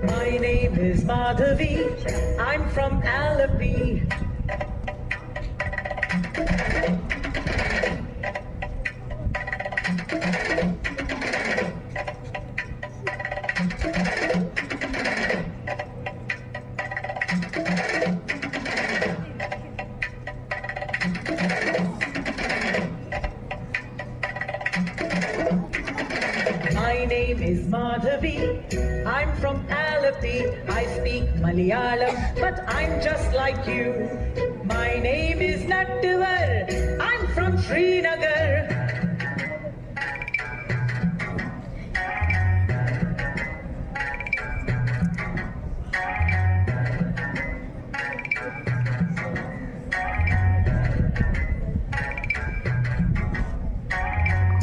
My name is Madhavi. I'm from Alleppey. My name is Madhavi. I'm from Alleppey. I speak Malayalam, but I'm just like you. My name is Nattuvar. I'm from Srinagar.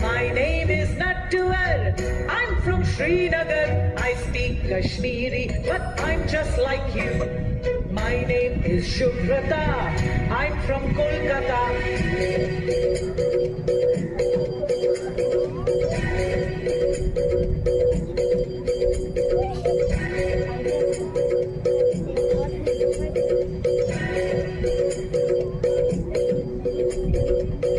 My name is Nattuvar. I'm from Srinagar. I speak Kashmiri, but I'm just like you. My name is Shubhrata. I'm from Kolkata.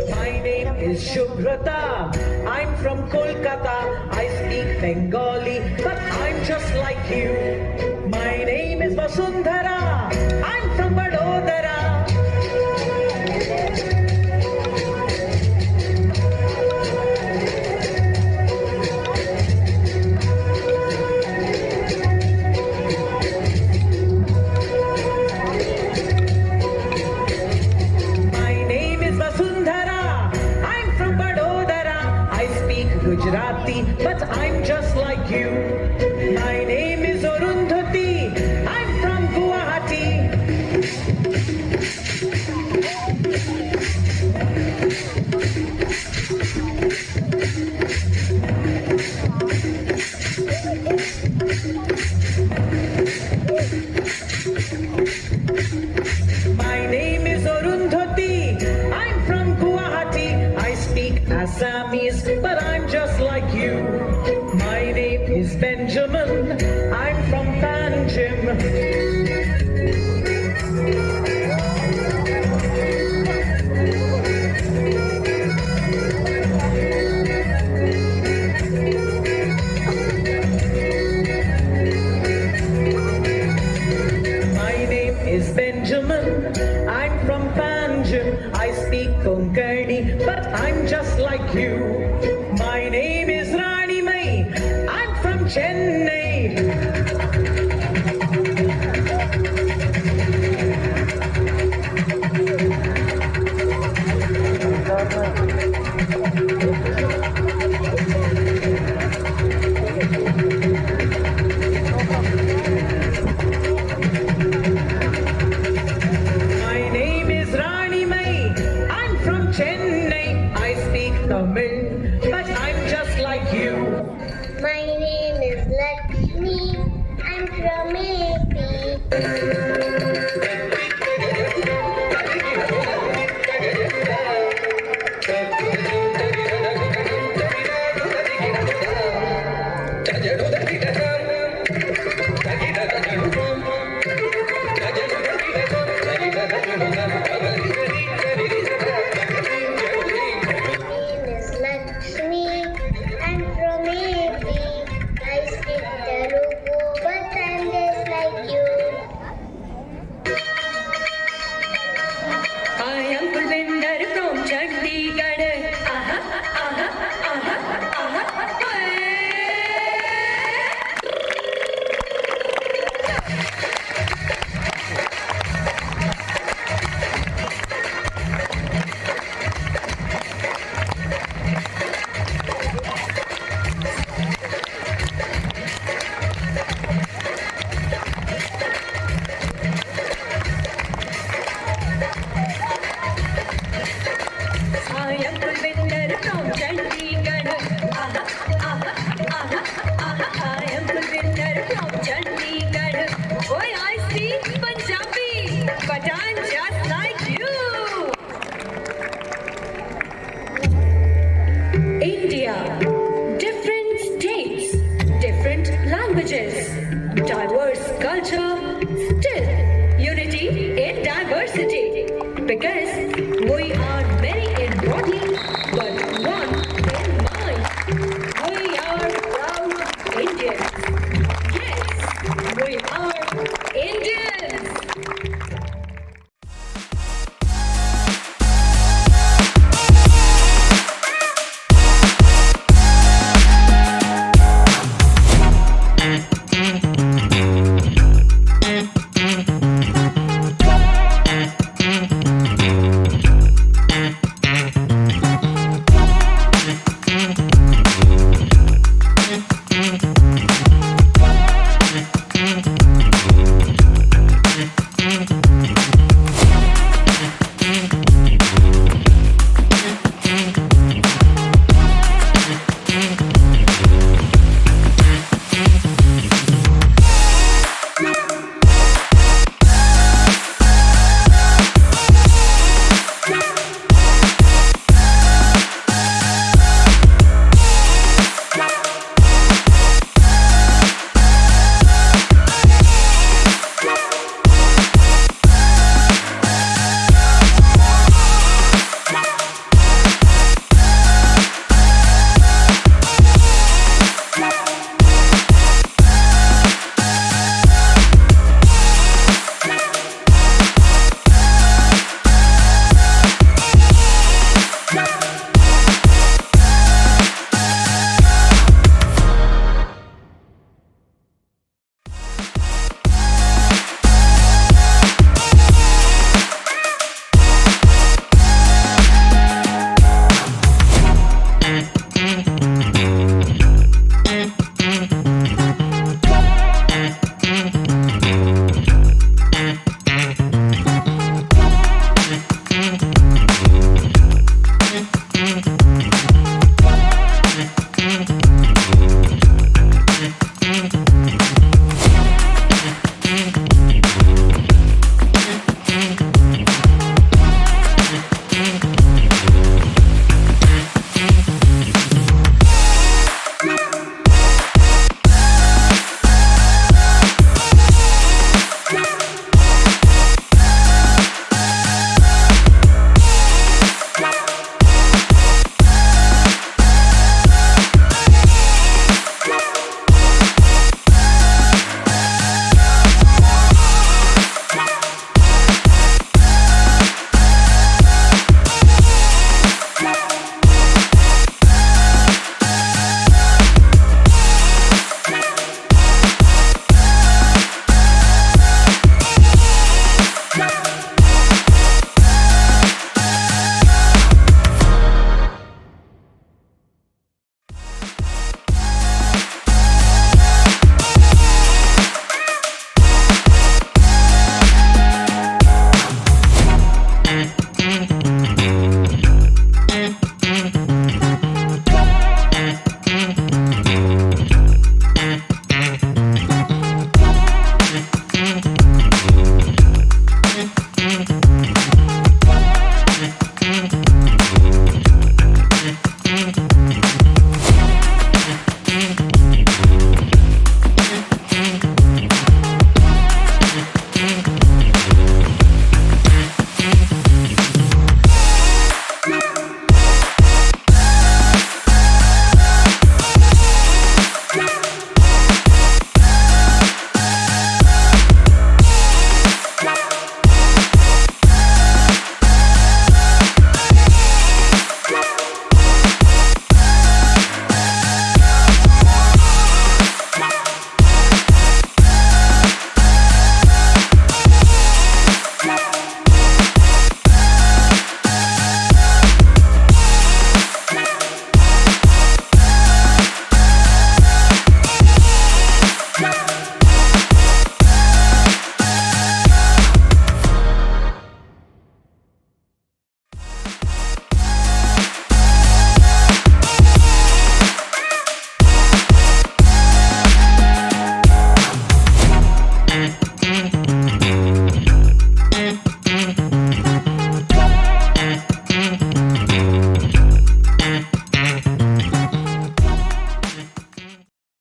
My name is Shubhrata. I'm from Kolkata. I speak Bengali, but I'm just like you. My name is Vasundhara. I'm from Vadodara. My name is Vasundhara. I'm from Vadodara. I speak Gujarati, but I'm just like you. My name is Arundhati. I'm from Guwahati. My name is Arundhati. I'm from Guwahati. I speak Assamese, but I'm just like you. My name is Benjamin. I'm from Panjim. My name is Benjamin. I'm from Panjim. I speak Konkani, but I'm just like you. My name is Rani Mai. I'm from Chennai. My name is Rani Mai. I'm from Chennai. I speak Tamil, but I'm just like you. My name is Lakshmi. I'm from AP. name is Lakshmi. I'm from AP. I speak Telugu, but I'm just like you. I am Kulvinder from Chandigarh. Aha, aha, aha, aha, hey. I am Kulvinder from Chandigarh. Aha, aha, aha, aha. I am Kulvinder from Chandigarh. Boy, I speak Punjabi, but I'm just like you. India, different states, different languages, diverse city.